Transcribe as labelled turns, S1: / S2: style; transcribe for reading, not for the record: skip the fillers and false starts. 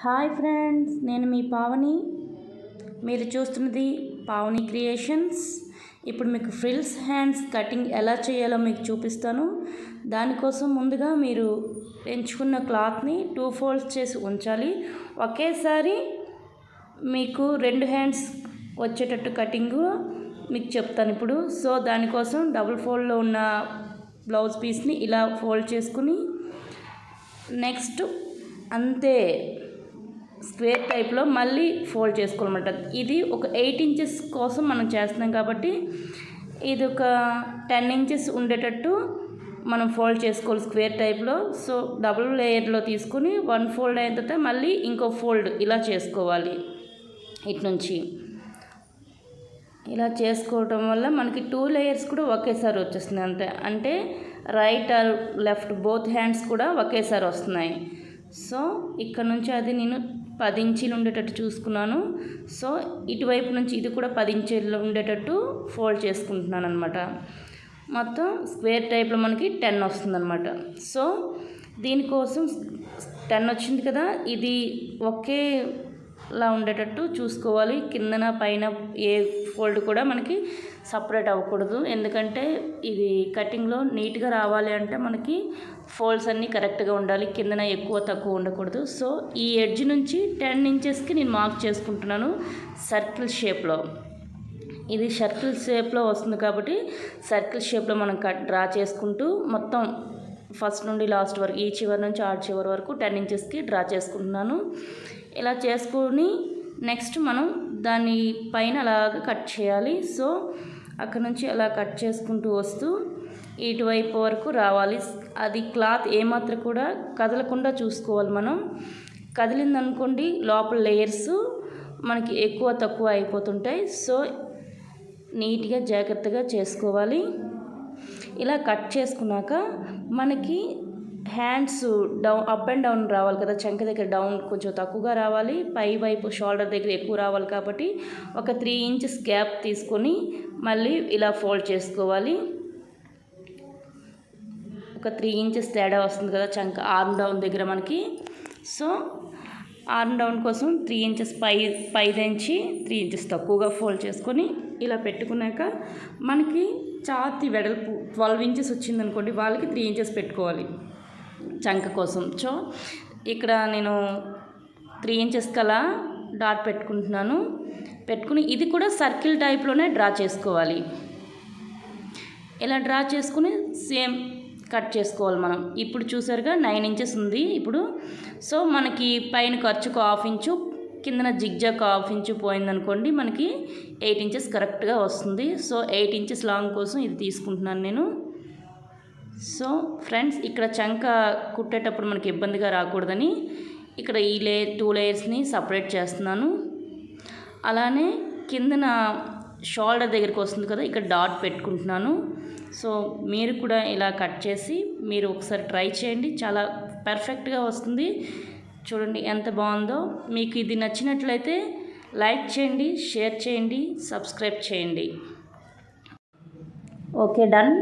S1: Hi friends, నేను మీ పావని. మీరు చూస్తున్నది పావని క్రియేషన్స్. ఇప్పుడు మీకు ఫ్రిల్స్ హ్యాండ్స్ కటింగ్ ఎలా చేయాలో మీకు చూపిస్తాను. దానికోసం ముందుగా మీరు ఎంచుకున్న క్లాత్ని 2 ఫోల్డ్స్ చేసి ఉంచాలి. ఒకేసారి మీకు 2 హ్యాండ్స్ వచ్చేటట్టు కటింగ్ మీకు చెప్తాను ఇప్పుడు. సో దానికోసం డబుల్ ఫోల్డ్లో ఉన్న బ్లౌజ్ పీస్ని ఇలా ఫోల్డ్ చేసుకుని నెక్స్ట్ అంతే స్క్వేర్ టైప్లో మళ్ళీ ఫోల్డ్ చేసుకోవాలన్నమాట. ఇది ఒక 8 ఇంచెస్ కోసం మనం చేస్తున్నాం కాబట్టి ఇది ఒక 10 ఇంచెస్ ఉండేటట్టు మనం ఫోల్డ్ చేసుకోవాలి స్క్వేర్ టైప్లో. సో డబుల్ లేయర్లో తీసుకుని 1 ఫోల్డ్ అయిన తర్వాత మళ్ళీ ఇంకో ఫోల్డ్ ఇలా చేసుకోవాలి. ఇటు నుంచి ఇలా చేసుకోవటం వల్ల మనకి 2 లేయర్స్ కూడా ఒకేసారి వచ్చేస్తున్నాయి. అంతే అంటే right are left both hands కూడా ఒకేసారి వస్తున్నాయి. సో ఇక్కడ నుంచి అది నేను 10 ఇంచీలు ఉండేటట్టు చూసుకున్నాను. సో ఇటువైపు నుంచి ఇది కూడా 10 ఇంచీలు ఉండేటట్టు ఫోల్డ్ చేసుకుంటున్నాను అనమాట. మొత్తం స్క్వేర్ టైప్లో మనకి 10 వస్తుందన్నమాట. సో దీనికోసం 10 వచ్చింది కదా, ఇది ఒకేలా ఉండేటట్టు చూసుకోవాలి. కిందన పైన ఏ ఫోల్డ్ కూడా మనకి సపరేట్ అవ్వకూడదు. ఎందుకంటే ఇది కటింగ్లో నీట్గా రావాలి అంటే మనకి ఫోల్డ్స్ అన్నీ కరెక్ట్గా ఉండాలి. కిందన ఎక్కువ తక్కువ ఉండకూడదు. సో ఈ ఎడ్జ్ నుంచి 10 ఇంచెస్కి నేను మార్క్ చేసుకుంటున్నాను సర్కిల్ షేప్లో. ఇది సర్కిల్ షేప్లో వస్తుంది కాబట్టి సర్కిల్ షేప్లో మనం డ్రా చేసుకుంటూ మొత్తం ఫస్ట్ నుండి లాస్ట్ వరకు ఈ చివరి నుంచి ఆ చివరి వరకు 10 ఇంచెస్కి డ్రా చేసుకుంటున్నాను. ఇలా చేసుకుని నెక్స్ట్ మనం దాని పైన అలాగ కట్ చేయాలి. సో అక్కడ నుంచి అలా కట్ చేసుకుంటూ వస్తూ ఇటువైపు వరకు రావాలి. అది క్లాత్ ఏమాత్రం కూడా కదలకుండా చూసుకోవాలి. మనం కదిలిందనుకోండి లోపల లేయర్స్ మనకి ఎక్కువ తక్కువ అయిపోతుంటాయి. సో నీట్గా జాగ్రత్తగా చేసుకోవాలి. ఇలా కట్ చేసుకున్నాక మనకి hands down up and down రావాలి కదా, చంక దగ్గర డౌన్ కొంచెం తక్కువగా రావాలి, పై వైపు షోల్డర్ దగ్గర ఎక్కువ రావాలి. కాబట్టి ఒక 3 ఇంచెస్ గ్యాప్ తీసుకొని మళ్ళీ ఇలా ఫోల్డ్ చేసుకోవాలి. ఒక 3 ఇంచెస్ తేడా వస్తుంది కదా చంక ఆర్మ్ డౌన్ దగ్గర మనకి. సో ఆర్మ్ డౌన్ కోసం 3 ఇంచెస్ పైదించి 3 ఇంచెస్ తక్కువగా ఫోల్డ్ చేసుకొని ఇలా పెట్టుకున్నాక మనకి ఛాతీ వెడల్పు 12 ఇంచెస్ వచ్చిందనుకోండి, వాళ్ళకి 3 ఇంచెస్ పెట్టుకోవాలి చంక కోసం. సో ఇక్కడ నేను 3 ఇంచెస్ కలా డాట్ పెట్టుకుంటున్నాను. పెట్టుకుని ఇది కూడా సర్కిల్ టైప్లోనే డ్రా చేసుకోవాలి. ఇలా డ్రా చేసుకుని సేమ్ కట్ చేసుకోవాలి మనం. ఇప్పుడు చూసారుగా 9 ఇంచెస్ ఉంది ఇప్పుడు. సో మనకి పైన ఖర్చుకు 1/2 ఇంచు, కిందన జిగ్జాగ్ 1/2 ఇంచు పోయిందనుకోండి, మనకి 8 ఇంచెస్ కరెక్ట్గా వస్తుంది. సో 8 ఇంచెస్ లాంగ్ కోసం ఇది తీసుకుంటున్నాను నేను. సో ఫ్రెండ్స్, ఇక్కడ చంక కుట్టేటప్పుడు మనకి ఇబ్బందిగా రాకూడదని ఇక్కడ ఈ 2 లేయర్స్ని సపరేట్ చేస్తున్నాను. అలానే కిందన షోల్డర్ దగ్గరికి వస్తుంది కదా, ఇక్కడ డాట్ పెట్టుకుంటున్నాను. సో మీరు కూడా ఇలా కట్ చేసి మీరు ఒకసారి ట్రై చేయండి. చాలా పర్ఫెక్ట్గా వస్తుంది. చూడండి ఎంత బాగుందో. మీకు ఇది నచ్చినట్లయితే లైక్ చేయండి, షేర్ చేయండి, సబ్స్క్రైబ్ చేయండి. Okay, done.